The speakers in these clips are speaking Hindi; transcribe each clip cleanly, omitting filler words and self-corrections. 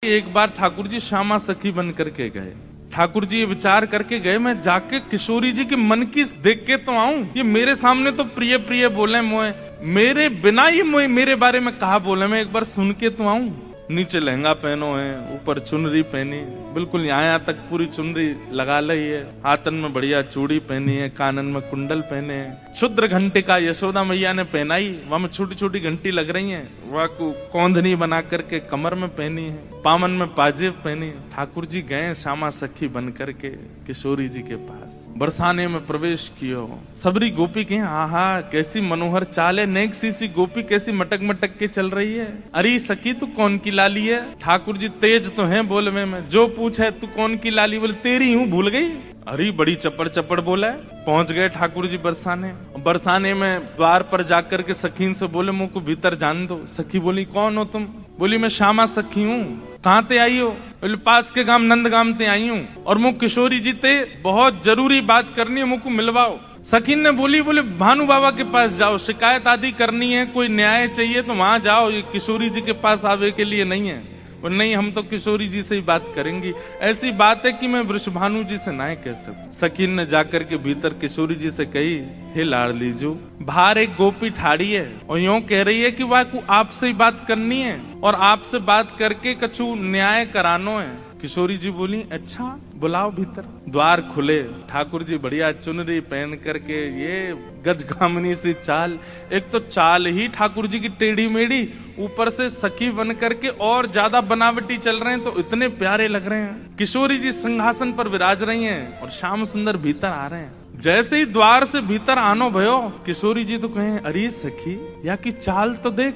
एक बार ठाकुर जी श्यामा सखी बन करके गए। ठाकुर जी ये विचार करके गए, मैं जाके किशोरी जी के मन की देख के तो आऊं। ये मेरे सामने तो प्रिय प्रिय बोले मोए, मेरे बिना ये मोए मेरे बारे में कहा बोले, मैं एक बार सुन के तो आऊं। नीचे लहंगा पहनो है, ऊपर चुनरी पहनी, बिल्कुल यहाँ तक पूरी चुनरी लगा ली है, हाथन में बढ़िया चूड़ी पहनी है, कानन में कुंडल पहने हैं, क्षुद्र घंटे का यशोदा मैया ने पहनाई, वहां में छोटी छोटी घंटी लग रही है, वह कौंधनी बना करके कमर में पहनी है, पामन में पाजेब पहनी। ठाकुर जी गए श्यामा सखी बन करके किशोरी जी के पास, बरसाने में प्रवेश कियो। सबरी गोपी के आहा कैसी मनोहर चाल है, नेक सी गोपी कैसी मटक मटक के चल रही है। अरे सखी तू कौन की लाली है? ठाकुर जी तेज तो हैं बोलवे में, जो पूछे तू कौन की लाली, बोले तेरी हूँ भूल गई। अरे बड़ी चपड़ चपड़ बोला है। पहुंच गए ठाकुर जी बरसाने। बरसाने में द्वार पर जाकर के सखीन से बोले मुझ को भीतर जान दो। सखी बोली कौन हो तुम? बोली मैं श्यामा सखी हूँ। कहाँ ते आई हो? बोले पास के गांव नंदगाम ते आई हूँ, और मुझ किशोरी जी ते बहुत जरूरी बात करनी है, मुझको मिलवाओ। सखीन ने बोली भानु बाबा के पास जाओ, शिकायत आदि करनी है, कोई न्याय चाहिए तो वहां जाओ, ये किशोरी जी के पास आवे के लिए नहीं है। और नहीं हम तो किशोरी जी से ही बात करेंगी, ऐसी बात है कि मैं वृषभानु जी से ना कह सकूं। सखीन ने जाकर के भीतर किशोरी जी से कही, हे लाडली जो, बाहर एक गोपी ठाड़ी है और यूं कह रही है कि वह को आपसे ही बात करनी है और आपसे बात करके कछु न्याय करानो है। किशोरी जी बोली अच्छा बुलाओ भीतर। द्वार खुले, ठाकुर जी बढ़िया चुनरी पहन करके, ये गजगामिनी सी चाल, एक तो चाल ही ठाकुर जी की टेढ़ी मेढ़ी, ऊपर से सखी बन करके और ज्यादा बनावटी चल रहे हैं, तो इतने प्यारे लग रहे हैं। किशोरी जी सिंहासन पर विराज रही हैं और श्याम सुंदर भीतर आ रहे हैं। जैसे ही द्वार से भीतर आनो भयो, किशोरी जी तो कहें अरे सखी या की चाल तो देख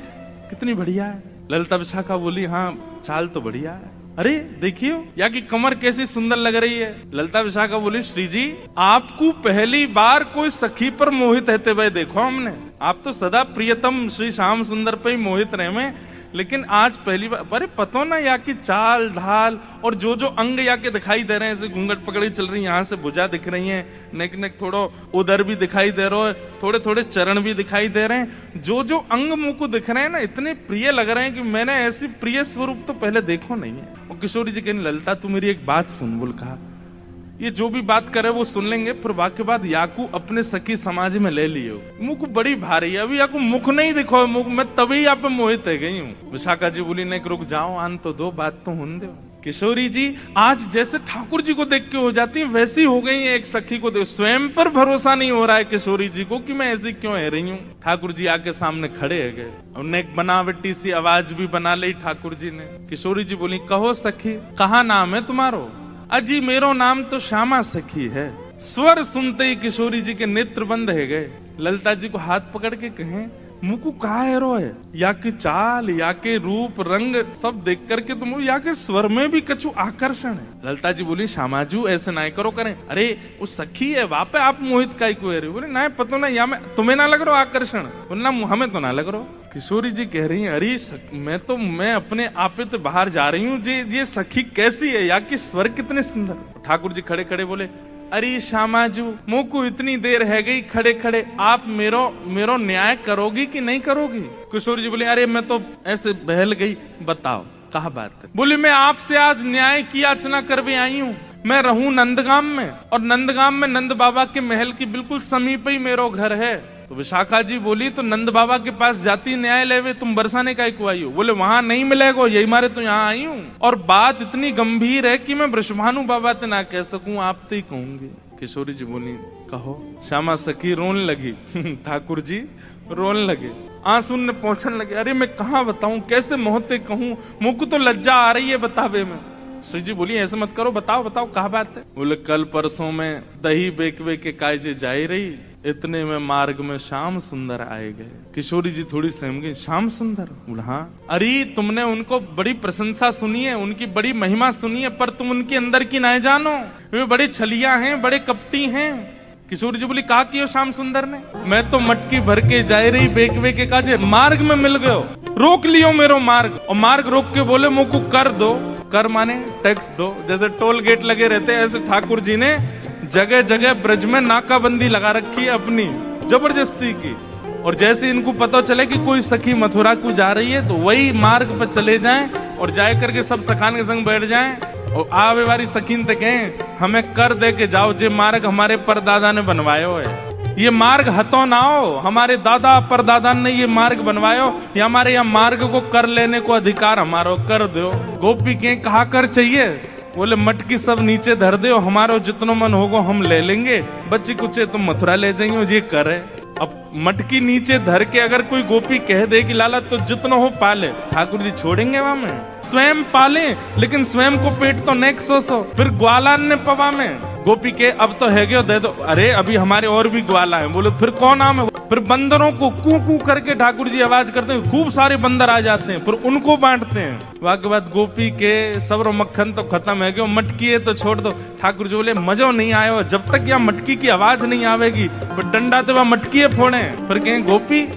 कितनी बढ़िया है। ललिता विशाखा बोली हाँ चाल तो बढ़िया है। अरे देखियो या की कमर कैसी सुंदर लग रही है। ललिता विशाखा बोली श्री जी आपको पहली बार कोई सखी पर मोहित रहते हुए देखो हमने, आप तो सदा प्रियतम श्री श्याम सुंदर पे ही मोहित रहे में, लेकिन आज पहली बार। अरे पतो ना या की चाल ढाल और जो जो अंग या के दिखाई दे रहे हैं, ऐसे घूंघट पकड़ी चल रही है, यहाँ से भुजा दिख रही है, नेक नेक थोड़ा उधर भी दिखाई दे रहा है, थोड़े थोड़े चरण भी दिखाई दे रहे हैं, जो जो अंग मुंह को दिख रहे हैं ना इतने प्रिय लग रहे हैं कि मैंने ऐसी प्रिय स्वरूप तो पहले देखो नहीं है। और किशोरी जी कहने ललिता तू मेरी एक बात सुन। बोल कहा ये जो भी बात करे वो सुन लेंगे, फिर वाक्य बाद याकू अपने सखी समाज में ले लियो। मुख बड़ी भारी है, अभी याकू मुख नहीं दिखो, मुख मैं तभी यहाँ पे मोहित है गई हूँ। विशाखा जी बोली नहीं रुक जाओ, आन तो दो, बात तो होने दो। किशोरी जी आज जैसे ठाकुर जी को देख के हो जाती है वैसी हो गई है, एक सखी को देख स्वयं पर भरोसा नहीं हो रहा है किशोरी जी को कि मैं ऐसी क्यों है रही हूँ। ठाकुर जी आके सामने खड़े है गए, उन्हें एक बनावटी सी आवाज भी बना ली ठाकुर जी ने। किशोरी जी बोली कहो सखी कहा नाम है तुम्हारो? अजी मेरो नाम तो श्यामा सखी है। स्वर सुनते ही किशोरी जी के नेत्र बंद है गए। ललिता जी को हाथ पकड़ के कहें मुकु कहा है है, या के चाल या के रूप रंग सब देख करके तुम या के स्वर में भी कछु आकर्षण है। ललिता जी बोली श्यामाजू ऐसे ना करो करें, अरे वो सखी है वहां पे आप मोहित का को रहे। बोले ना पता ना या मैं तुम्हें ना लग रहा आकर्षण, बोलना हमें तो ना लग रहा। किशोरी जी कह रही है अरे मैं अपने आपे तो बाहर जा रही हूँ, ये सखी कैसी है या कि स्वर कितने सुंदर। ठाकुर जी खड़े खड़े बोले अरे श्यामाजू मुंह को इतनी देर है गई खड़े खड़े, आप मेरो न्याय करोगी कि नहीं करोगी? किशोरी जी बोले अरे मैं तो ऐसे बहल गई, बताओ कहा बात है। बोली मैं आपसे आज न्याय की याचना करवे आई हूँ। मैं रहूं नंदगाम में, और नंदगाम में नंद बाबा के महल की बिल्कुल समीप ही मेरो घर है। तो विशाखा जी बोली तो नंद बाबा के पास जाती न्याय लेवे, तुम बरसाने का को आई हो? बोले वहां नहीं मिलेगा, यही मारे तो यहाँ आई हूँ, और बात इतनी गंभीर है कि मैं वृषभानु बाबा ते ना कह सकूं, आप तो ही कहूंगी। किशोरी जी बोली कहो। श्यामा सखी रोने लगी ठाकुर जी रोने लगे, आंसू ने पहुंचने लगे। अरे मैं कहाँ बताऊं, कैसे मोहते कहूं, मुझ को तो लज्जा आ रही है बतावे में। श्री जी बोली ऐसे मत करो, बताओ बताओ कहा बात है। बोले कल परसों में दही बेकवे के कायजे जाई रही, इतने में मार्ग में श्याम सुंदर आए गए। किशोरी जी थोड़ी सहम गई, श्याम सुंदर? हाँ। अरे तुमने उनको बड़ी प्रशंसा सुनी है, उनकी बड़ी महिमा सुनी है, पर तुम उनके अंदर की ना जानो, वे बड़े छलिया हैं, बड़े कपटी हैं। किशोरी जी बोली कहा कि श्याम सुंदर ने? मैं तो मटकी भर के जाए रही बेकवे के काजे, मार्ग में मिल गयो, रोक लियो मेरो मार्ग। और मार्ग रोक के बोले मुझको कर दो। कर माने टैक्स दो, जैसे टोल गेट लगे रहते ऐसे ठाकुर जी ने जगह जगह ब्रज में नाकाबंदी लगा रखी है अपनी जबरदस्ती की। और जैसे इनको पता चले कि कोई सखी मथुरा को जा रही है तो वही मार्ग पर चले जाएं और जाए करके सब सखान के संग बैठ जाएं और आवे वाली सकीन तक कहें हमें कर दे के जाओ, जे मार्ग हमारे परदादा ने बनवायो है, ये मार्ग हतो ना हो, हमारे दादा परदादा ने ये मार्ग बनवायो, ये हमारे यहाँ मार्ग को कर लेने को अधिकार हमारो, कर दो। गोपी के कहा कर चाहिए, बोले मटकी सब नीचे धर दो, हमारो जितनो मन होगो हम ले लेंगे, बच्ची कुचे तुम मथुरा ले जाइयो, ये करे। अब मटकी नीचे धर के अगर कोई गोपी कह दे कि लाला तो जितनो हो पाले, ठाकुर जी छोड़ेंगे वहां में? स्वयं पाले, लेकिन स्वयं को पेट तो नेक सो फिर ग्वाला ने पवा में गोपी के अब तो है दे दो, अरे अभी हमारे और भी ग्वाला है, बोले फिर कौन नाम है? फिर बंदरों को कू कू करके ठाकुर जी आवाज करते हैं, खूब सारे बंदर आ जाते हैं, फिर उनको बांटते हैं। वाके बाद गोपी के सबरो मक्खन तो खत्म है, क्यों मटकी है तो छोड़ दो। ठाकुर जी बोले मजो नहीं आयो, जब तक यहाँ मटकी की आवाज नहीं आवेगी, फिर डंडा तो वह मटकी है फोड़े। फिर कहें गोपी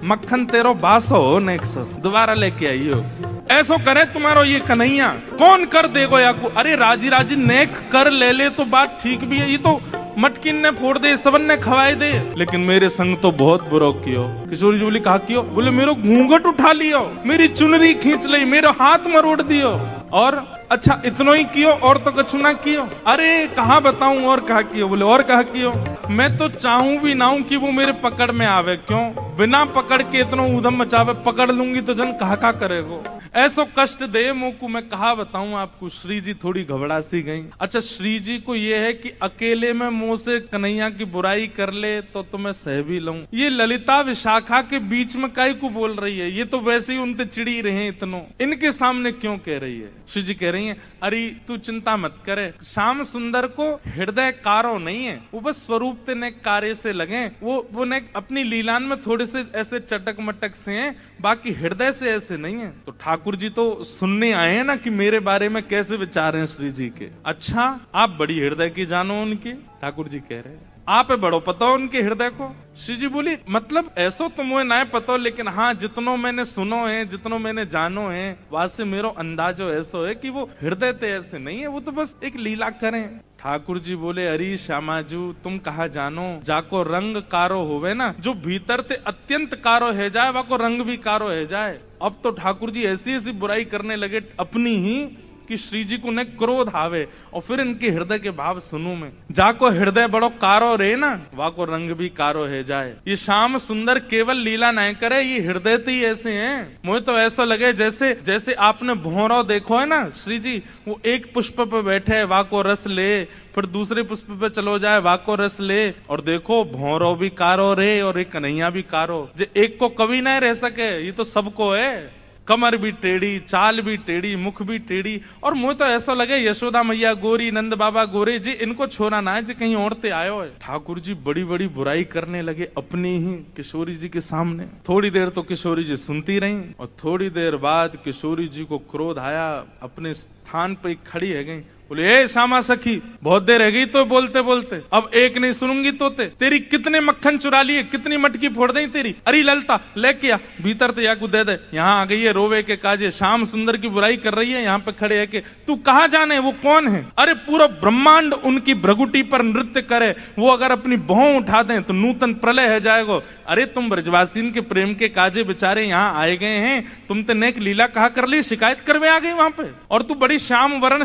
मक्खन तेरो बासो हो नेक्सस, दोबारा लेके आइयो, ऐसो करे तुम्हारो ये कन्हैया, कौन कर देगो या को? अरे राजी राजी नेक कर ले ले तो बात ठीक भी है, ये तो मटकिन ने फोड़ दे, सबन ने खवाए दे, लेकिन मेरे संग तो बहुत बुरो कियो। किशोरी जी बोली कहा कियो? बोले मेरो घूंघट उठा लियो, मेरी चुनरी खींच ली, मेरे हाथ मरोड़ दियो, और अच्छा इतनो ही कियो और तो कछु ना कियो? अरे कहा बताऊं और कहा कियो? बोले और कहा कियो? मैं तो चाहूं भी ना हूं कि वो मेरे पकड़ में आवे, क्यों? बिना पकड़ के इतना उधम मचावे, पकड़ लूंगी तो जन कहा करेगो, ऐसो कष्ट दे मुझको, मैं कहा बताऊं आपको। श्री जी थोड़ी घबरा सी गई। अच्छा श्री जी को ये है कि अकेले में मुंह से कन्हैया की बुराई कर ले तो मैं सह भी लूं, ये ललिता विशाखा के बीच में काई को बोल रही है? ये तो वैसे ही उनसे चिड़ी रहे, इतनो इनके सामने क्यों कह रही है? श्री जी कह रही है अरे तू चिंता मत करे, श्याम सुंदर को हृदय कारो नहीं है, वो बस स्वरूप ते ने कार्य से लगे, वो ने अपनी लीलान में थोड़े से ऐसे चटक मटक से हैं, बाकी हृदय से ऐसे नहीं है। तो ठाकुर जी तो सुनने आए हैं ना कि मेरे बारे में कैसे विचार हैं श्री जी के। अच्छा आप बड़ी हृदय की जानो उनकी? ठाकुर जी कह रहे हैं आप बड़ो पता हो उनके हृदय को। श्री जी बोली मतलब ऐसो तो मुझे ना पता, लेकिन हाँ जितनो मैंने सुनो है, जितनो मैंने जानो है, वहां से मेरो अंदाजो ऐसो है कि वो हृदय ते ऐसे नहीं है, वो तो बस एक लीला करें। ठाकुर जी बोले अरे श्यामाजू तुम कहा जानो, जाको रंग कारो होवे ना, जो भीतर ते अत्यंत कारो है जाए, वाको रंग भी कारो है जाए। अब तो ठाकुर जी ऐसी ऐसी बुराई करने लगे अपनी ही कि श्री जी को न क्रोध आवे, और फिर इनके हृदय के भाव सुनू मैं। जाको हृदय बड़ो कारो रे ना, वाको रंग भी कारो है जाए। ये श्याम सुंदर केवल लीला नहीं करे, ये हृदय तो ही ऐसे हैं। मुझे तो ऐसा लगे जैसे जैसे आपने भौरो देखो है ना, श्री जी वो एक पुष्प पे बैठे है, वाको रस ले, फिर दूसरे पुष्प पे चलो जाए, वाको रस ले, और देखो भौरो भी कारो रे और एक कन्हैया भी कारो। जे एक को कभी नहीं रह सके, ये तो सबको है, कमर भी टेढ़ी, चाल भी टेढ़ी, मुख भी टेढ़ी, और मुझे तो ऐसा लगे यशोदा मैया गोरी, नंद बाबा गोरे जी, इनको छोड़ा ना है जी कहीं और ते आयो है। ठाकुर जी बड़ी बड़ी बुराई करने लगे अपनी ही किशोरी जी के सामने। थोड़ी देर तो किशोरी जी सुनती रही, और थोड़ी देर बाद किशोरी जी को क्रोध आया, अपने स्थान पे खड़ी है गई, बोले ए श्यामा सखी बहुत देर रह गई तो बोलते बोलते, अब एक नहीं सुनूंगी तो तेरी कितने मक्खन चुरा लिए, कितनी मटकी फोड़ दी तेरी। अरे ललता लेके आ भीतर तो याकू दे दे, यहाँ आ गई है रोवे के काजे, श्याम सुंदर की बुराई कर रही है, यहाँ पे खड़े है के तू कहाँ जाने वो कौन है? अरे पूरा ब्रह्मांड उनकी भ्रगुटी पर नृत्य करे, वो अगर अपनी भौं उठा दें तो नूतन प्रलय है जाएगा। अरे तुम ब्रजवासीन के प्रेम के काजे बेचारे यहाँ आए गए हैं, तुम तो नेक लीला कहा कर ली, शिकायत करवे आ गई वहां पे, और तू बड़ी श्याम वरण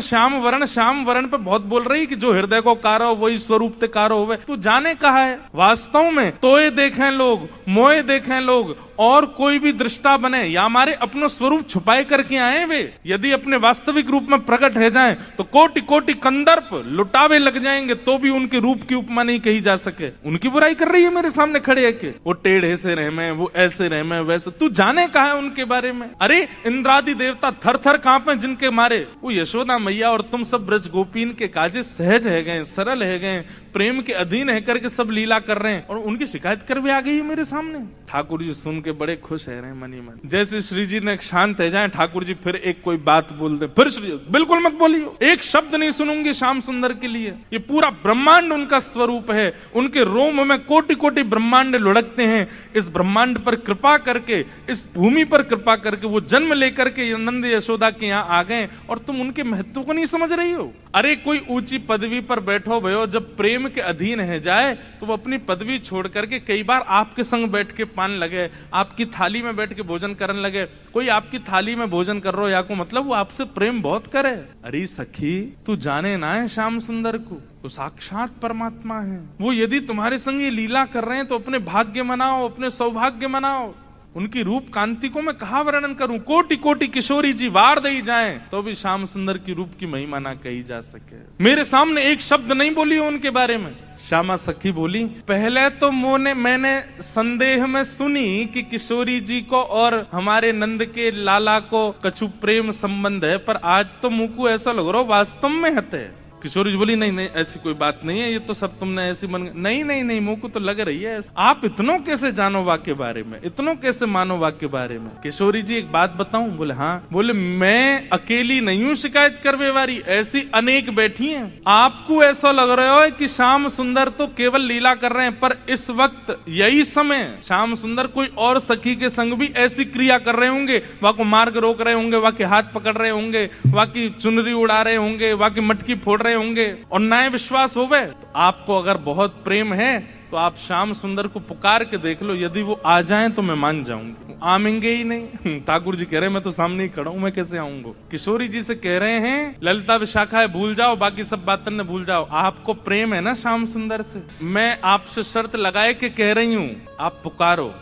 श्याम वरण पे बहुत बोल रही कि जो हृदय को कारो वही स्वरूप ते कारो होवे। तू जाने कहा है वास्तव में तोए देखें लोग, मोए देखें लोग, और कोई भी दृष्टा बने या हमारे अपना स्वरूप छुपाए करके आए वे, यदि अपने वास्तविक रूप में प्रकट है जाएं तो कोटि कोटि कंदर्प लुटावे लग जाएंगे, तो भी उनके रूप की उपमा नहीं कही जा सके। उनकी बुराई कर रही है मेरे सामने खड़े है के वो टेढ़े से रह में, वो ऐसे रह में, वैसे। तू जाने कहा है उनके बारे में? अरे इंद्रादि देवता थर थर कांपे जिनके मारे, वो यशोदा मैया और तुम सब ब्रज गोपीन के काजे सहज है गए, सरल है गए, प्रेम के अधीन है करके सब लीला कर रहे हैं, और उनकी शिकायत कर भी आ गई है मेरे सामने। ठाकुर जी सुन के बड़े खुश है रहे मनी मन। जैसे श्री जी ने शांत है जाए, ठाकुर जी फिर एक कोई बात बोल दे, फिर श्री बिल्कुल मत बोलियो, एक शब्द नहीं सुनूंगी श्याम सुंदर के लिए। ये पूरा ब्रह्मांड उनका स्वरूप है, उनके रोम में कोटि कोटि ब्रह्मांड लुढ़कते हैं। इस ब्रह्मांड पर कृपा करके, इस भूमि पर कृपा करके वो जन्म लेकर के नंद यशोदा के यहाँ आ गए, और तुम उनके महत्व को नहीं समझ रही हो। हो? अरे कोई ऊंची पदवी पर बैठो भयो, जब प्रेम के अधीन है जाए तो वो अपनी पदवी छोड़ करके कई बार आपके संग बैठ के पान लगे, आपकी थाली में बैठ के भोजन करने लगे। कोई आपकी थाली में भोजन कर रहा हो या को मतलब वो आपसे प्रेम बहुत करे। अरे सखी तू जाने ना है श्याम सुंदर को, तो साक्षात परमात्मा है वो। यदि तुम्हारे संग ये लीला कर रहे हैं तो अपने भाग्य मनाओ, अपने सौभाग्य मनाओ। उनकी रूप कांति को मैं कहा वर्णन करूं, कोटि कोटि किशोरी जी वार दई जाएं तो भी श्याम सुंदर की रूप की महिमा ना कही जा सके। मेरे सामने एक शब्द नहीं बोली उनके बारे में। श्यामा सखी बोली, पहले तो मैंने संदेह में सुनी कि किशोरी जी को और हमारे नंद के लाला को कछु प्रेम संबंध है, पर आज तो मुंह को ऐसा लग रहा वास्तव में हते। किशोरी जी बोली, नहीं नहीं ऐसी कोई बात नहीं है, ये तो सब तुमने ऐसी मन। नहीं नहीं नहीं, मुंह को तो लग रही है। आप इतनों कैसे जानो वाक्य बारे में, इतनों कैसे मानो वाक्य बारे में? किशोरी जी एक बात बताऊं? बोले हाँ। बोले मैं अकेली नहीं हूं शिकायत करवे वाली, ऐसी अनेक बैठी हैं। आपको ऐसा लग रहा है कि श्याम सुंदर तो केवल लीला कर रहे हैं, पर इस वक्त यही समय श्याम सुंदर कोई और सखी के संग भी ऐसी क्रिया कर रहे होंगे। वहां को मार्ग रोक रहे होंगे, वहां के हाथ पकड़ रहे होंगे, वहां की चुनरी उड़ा रहे होंगे, वहां की मटकी फोड़ होंगे। और नए विश्वास होवे तो आपको अगर बहुत प्रेम है तो आप श्याम सुंदर को पुकार के देख लो, यदि वो आ जाएं तो मैं मान जाऊंगी। आमेंगे ही नहीं। ठाकुर जी कह रहे हैं मैं तो सामने ही खड़ा हूं, मैं कैसे आऊंगा? किशोरी जी से कह रहे हैं ललिता विशाखा है भूल जाओ, बाकी सब बातें न भूल जाओ। आपको प्रेम है ना श्याम सुंदर से, मैं आपसे शर्त लगाए के कह रही हूं, आप पुकारो।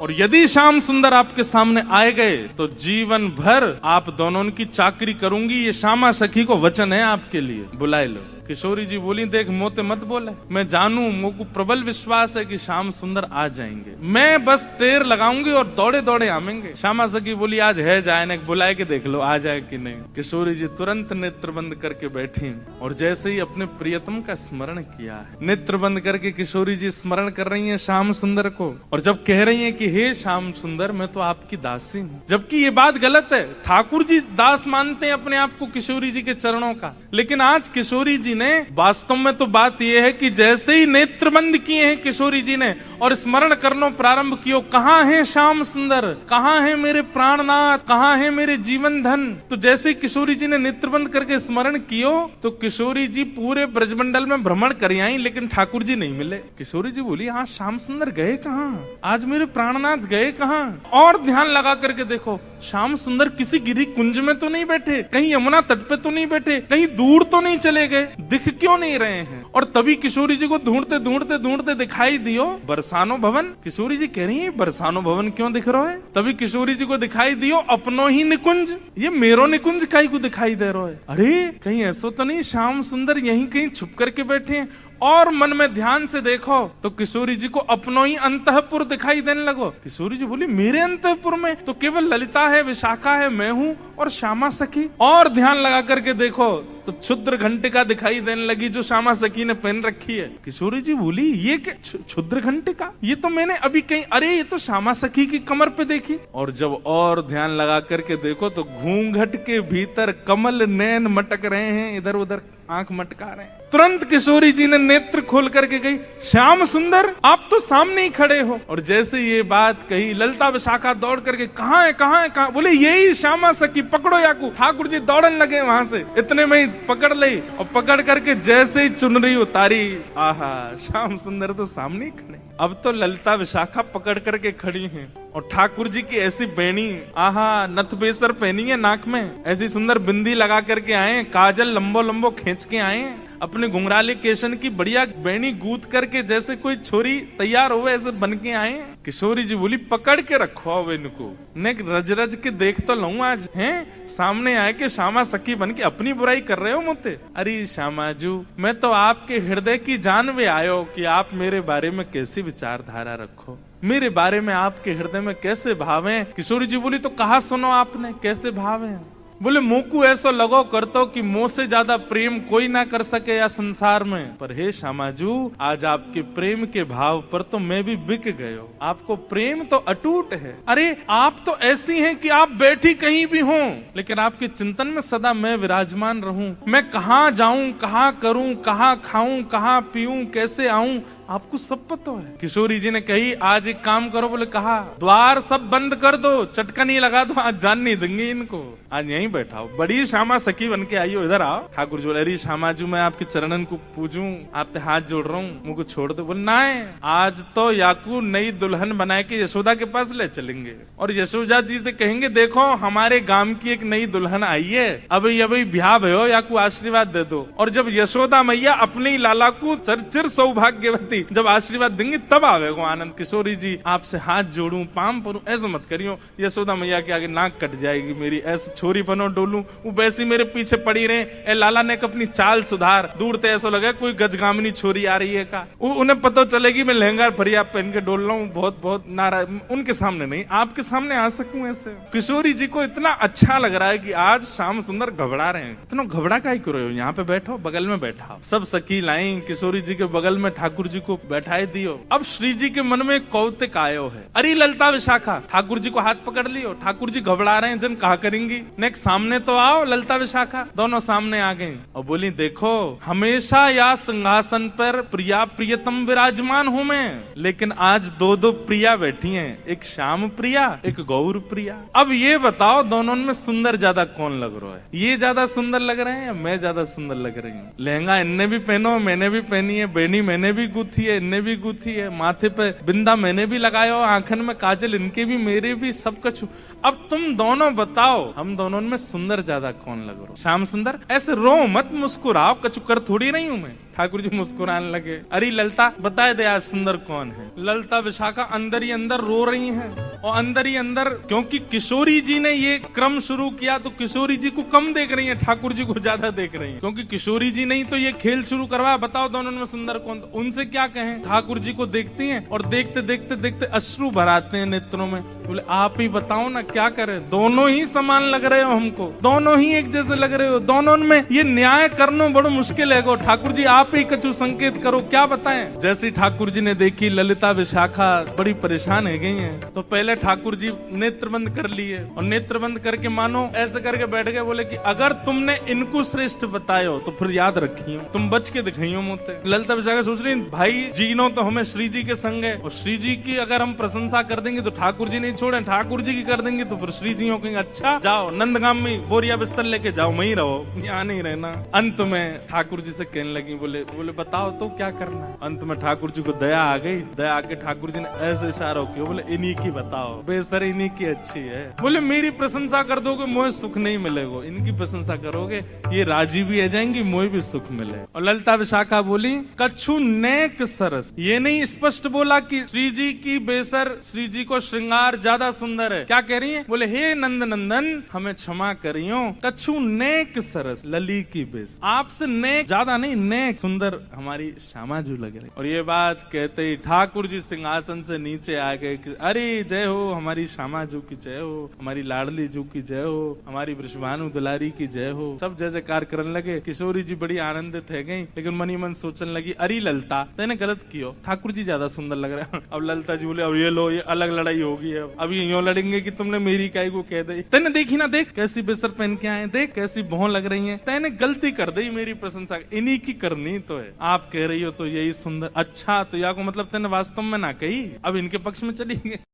और यदि श्याम सुंदर आपके सामने आए गए तो जीवन भर आप दोनों की चाकरी करूंगी। ये श्यामा सखी को वचन है आपके लिए, बुलाए लो। किशोरी जी बोली, देख मोते मत बोले, मैं जानू, मुझको प्रबल विश्वास है कि श्याम सुंदर आ जाएंगे। मैं बस टेर लगाऊंगी और दौड़े दौड़े आवेंगे। श्यामा सखी बोली, आज है जाए ना, बुलाए के देख लो आ जाए कि नहीं। किशोरी जी तुरंत नेत्र बंद करके बैठी और जैसे ही अपने प्रियतम का स्मरण किया है, नेत्र बंद करके किशोरी जी स्मरण कर रही है श्याम सुंदर को। और जब कह रही है कि हे श्याम सुंदर मैं तो आपकी दासी हूँ, जबकि ये बात गलत है। ठाकुर जी दास मानते हैं अपने आप को किशोरी जी के चरणों का, लेकिन आज किशोरी जी ने वास्तव में तो बात यह है कि जैसे ही नेत्र बंद किए हैं किशोरी जी ने और स्मरण करना प्रारंभ किया, कहाँ है श्याम सुंदर, कहाँ है मेरे प्राणनाथ, कहाँ है मेरे जीवन धन। तो जैसे किशोरी जी ने नेत्र बंद करके स्मरण कियो तो किशोरी जी पूरे ब्रजमंडल में भ्रमण कर आई, लेकिन ठाकुर जी नहीं मिले। किशोरी जी बोली, हाँ श्याम सुंदर गए कहाँ, आज मेरे प्राणनाथ गए कहाँ? और ध्यान लगा करके देखो, श्याम सुंदर किसी गिरी कुंज में तो नहीं बैठे, कहीं यमुना तट पे तो नहीं बैठे, कहीं दूर तो नहीं चले गए, दिख क्यों नहीं रहे हैं? और तभी किशोरी जी को ढूंढते ढूंढते ढूंढते दिखाई दियो बरसानो भवन। किशोरी जी कह रही है बरसानो भवन क्यों दिख रहा है? तभी किशोरी जी को दिखाई दियो अपनो ही निकुंज, ये मेरो निकुंज काई को दिखाई दे रहा है। अरे कहीं ऐसा तो नहीं श्याम सुंदर यहीं कहीं छुप करके बैठे हैं? और मन में ध्यान से देखो तो किशोरी जी को अपनो ही अंतःपुर दिखाई देने लगो। किशोरी जी बोली, मेरे अंतःपुर में तो केवल ललिता है, विशाखा है, मैं हूँ और श्यामा सखी। और ध्यान लगा करके देखो तो क्षुद्र घंटिका दिखाई देने लगी जो श्यामा सखी ने पहन रखी है। किशोरी जी बोली, ये क्या क्षुद्र घंटिका? ये तो मैंने अभी कहीं, अरे ये तो श्यामा सखी की कमर पे देखी। और जब और ध्यान लगा करके देखो तो घूंघट के भीतर कमल नैन मटक रहे हैं, इधर उधर आंख मटका रहे हैं। तुरंत किशोरी जी ने नेत्र खोल करके गई, श्याम सुंदर आप तो सामने ही खड़े हो। और जैसे ये बात कही ललिता विशाखा दौड़ करके, कहाँ है कहाँ है कहाँ? बोले यही श्यामा सखी, पकड़ो याकू। ठाकुर जी दौड़न लगे वहां से, इतने में ही पकड़ ली और पकड़ करके जैसे ही चुनरी उतारी, आहा श्याम सुंदर तो सामने ही खड़े। अब तो ललिता विशाखा पकड़ करके खड़ी हैं और ठाकुर जी की ऐसी बेणी, आहा नथ बेसर पहनी है नाक में, ऐसी सुंदर बिंदी लगा करके आए, काजल लंबो लंबो खींच के आए, अपने घुंघराले केशन की बढ़िया बेणी गूंथ करके जैसे कोई छोरी तैयार हो ऐसे बन के आए। किशोरी जी बोली, पकड़ के रखो अब इनको, ने रज रज के देख तो लूं आज। हैं सामने आए के श्यामा सखी बन के अपनी बुराई कर रहे हो मुझे? अरे श्यामाजू मैं तो आपके हृदय की जान में आयो कि आप मेरे बारे में कैसी विचारधारा रखो, मेरे बारे में आपके हृदय में कैसे भाव है। किशोरी जी बोली, तो कहा सुनो आपने कैसे भाव है? बोले, मुंह को ऐसा लगो करतो कि मुंह से ज्यादा प्रेम कोई ना कर सके या संसार में। पर हे श्यामाजू आज आपके प्रेम के भाव पर तो मैं भी बिक गयो, आपको प्रेम तो अटूट है। अरे आप तो ऐसी हैं कि आप बैठी कहीं भी हो लेकिन आपके चिंतन में सदा मैं विराजमान रहूं। मैं कहाँ जाऊं, कहाँ करूं, कहाँ खाऊं, कहाँ पीऊं, कैसे आऊं, आपको सब पता है। किशोरी जी ने कही, आज एक काम करो। बोले, कहा द्वार सब बंद कर दो, चटका नहीं लगा दो, आज जान नहीं देंगे इनको, आज यहीं यहीं बैठा हो, बड़ी श्यामा सखी बन के आई हो, इधर आओ। ठाकुर जी बोले अरे श्यामा जी मैं आपके चरणन को पूजूं, आपसे हाथ जोड़ रहा हूँ, मुझको छोड़ दो। बोले ना, आज तो याकू नई दुल्हन बना के यशोदा के पास ले चलेंगे और यशोदा जी से कहेंगे देखो हमारे गांव की एक नई दुल्हन आई है, अभी अभी ब्याह भयो, याकू आशीर्वाद दे दो। और जब यशोदा मैया अपने लाला को चिर सौभाग्यवती जब आशीर्वाद देंगे तब आवेगो आनंद। किशोरी जी आपसे हाथ जोड़ू, पाम परू, ऐसा मत करियो, यशोदा मैया के आगे नाक कट जाएगी मेरी, ऐसे छोरी पनो डोलू, वो वैसी मेरे पीछे पड़ी रहे। ए लाला ने अपनी चाल सुधार, दूर ते ऐसा लगा कोई गजगामिनी छोरी आ रही है का, उन्हें पता चलेगी मैं लहंगा फरिया पहन के डोल रहा हूँ, बहुत बहुत नाराज, उनके सामने नहीं, आपके सामने आ सकूं ऐसे। किशोरी जी को इतना अच्छा लग रहा है कि आज श्याम सुंदर घबरा रहे हैं, इतना घबरा काहे करो, यहाँ पे बैठो, बगल में बैठा। सब सखी लाई किशोरी जी के बगल में ठाकुर जी को बैठाए दियो। अब श्री जी के मन में कौतिक आयो है, अरे ललता विशाखा, ठाकुर जी को हाथ पकड़ लियो, ठाकुर जी घबरा रहे हैं, जन कहा करेंगी, नेक्स्ट सामने तो आओ। ललता विशाखा दोनों सामने आ गई और बोली देखो हमेशा या सिंहासन पर प्रिया प्रियतम विराजमान हूं मैं, लेकिन आज दो दो प्रिया बैठी हैं, एक श्याम प्रिया एक गौर प्रिया। अब ये बताओ दोनों में सुंदर ज्यादा कौन लग रहा है, ये ज्यादा सुंदर लग रहे हैं या मैं ज्यादा सुंदर लग रही हूँ? लहंगा इनने भी पहनो, मैंने भी पहनी है, बेनी मैंने भी गुथी है, इनने भी गुथी है, माथे पे बिंदा मैंने भी लगाया, आंखन में काजल इनके भी मेरे भी, सब कुछ। अब तुम दोनों बताओ हम दोनों में सुंदर ज्यादा कौन लग रहा? श्याम सुंदर ऐसे रो मत, मुस्कुराओ, कछु कर थोड़ी नहीं हूं मैं। ठाकुर जी मुस्कुराने लगे, अरे ललता बताए दे आज सुंदर कौन है। ललता विशाखा अंदर ही अंदर रो रही हैं और अंदर ही अंदर, क्योंकि किशोरी जी ने ये क्रम शुरू किया तो किशोरी जी को कम देख रही है, ठाकुर जी को ज्यादा देख रही है, क्योंकि किशोरी जी नहीं तो ये खेल शुरू करवाया, बताओ दोनों में सुंदर कौन। उनसे क्या कहें, ठाकुर जी को देखती हैं और देखते देखते देखते अश्रु भराते हैं नेत्रों में। बोले आप ही बताओ ना क्या करें, दोनों ही समान लग रहे हो हमको, दोनों ही एक जैसे लग रहे हो, दोनों में ये न्याय करना बड़ा मुश्किल है। ठाकुर जी आप ही कछु संकेत करो, क्या बताएं। जैसे ठाकुर जी ने देखी ललिता विशाखा बड़ी परेशान हो गई हैं, तो पहले ठाकुर जी नेत्र बंद कर लिए और नेत्र बंद करके मानो ऐसे करके बैठ गए। बोले कि अगर तुमने इनको श्रेष्ठ बतायो तो फिर याद रखियो, तुम बच के दिखाइयो मोते। ललिता विशाखा सोच रही भाई जीनो तो हमें श्री जी के संग है, और श्री जी की अगर हम प्रशंसा कर देंगे तो ठाकुर जी नहीं छोड़े, ठाकुर जी की कर देंगे तो फिर श्री जी कहेंगे अच्छा जाओ नंदगाम में बोरिया बिस्तर लेके जाओ, वहीं रहो, यहाँ नहीं रहना। अंत में ठाकुर जी से कहने लगी, बोले बताओ तो क्या करना है। अंत में ठाकुर जी को दया आ गई, दया आके ठाकुर जी ने ऐसे इशारा किया, बोले इन्हीं की बताओ, बेसर इन्हीं की अच्छी है। बोले मेरी प्रशंसा कर दोगे मुझे सुख नहीं मिलेगा, इनकी प्रशंसा करोगे ये राजी भी आ जाएंगी, मुझे भी सुख मिले। और ललिता विशाखा बोली कछु नेक सरस, ये नहीं स्पष्ट बोला कि श्री जी की बेसर, श्री जी को श्रृंगार ज्यादा सुंदर है, क्या कह रही है, बोले हे नंद नंदन हमें क्षमा करियो, कछु नेक सरस लली की बेस, आपसे नेक ज्यादा नहीं, नेक सुंदर हमारी श्यामा जी लग रही। और ये बात कहते ही ठाकुर जी सिंहासन से नीचे आ गए कि अरे जय हो हमारी श्यामा जी की जय हो, हमारी लाडली जी की जय हो, हमारी वृषभानु दुलारी की जय हो। सब जय जयकार करने लगे। किशोरी जी बड़ी आनंदित है गई, लेकिन मनी मन सोचने लगी अरे ललता तेने गलत कियो, ठाकुर जी ज्यादा सुंदर लग रहे हैं। अब ललता जी बोले अब ये लो ये अलग लड़ाई होगी, अब ये यूं लड़ेंगे कि तुमने मेरी काई को कह दी, तेने देखी ना देख कैसी बेसर पहन के आए, देख कैसी भौं लग रही है, तेने गलती कर दी, मेरी प्रशंसा इन्हीं की करनी तो है, आप कह रही हो तो यही सुंदर, अच्छा तो या को मतलब तेने वास्तव में ना कही, अब इनके पक्ष में चली गई।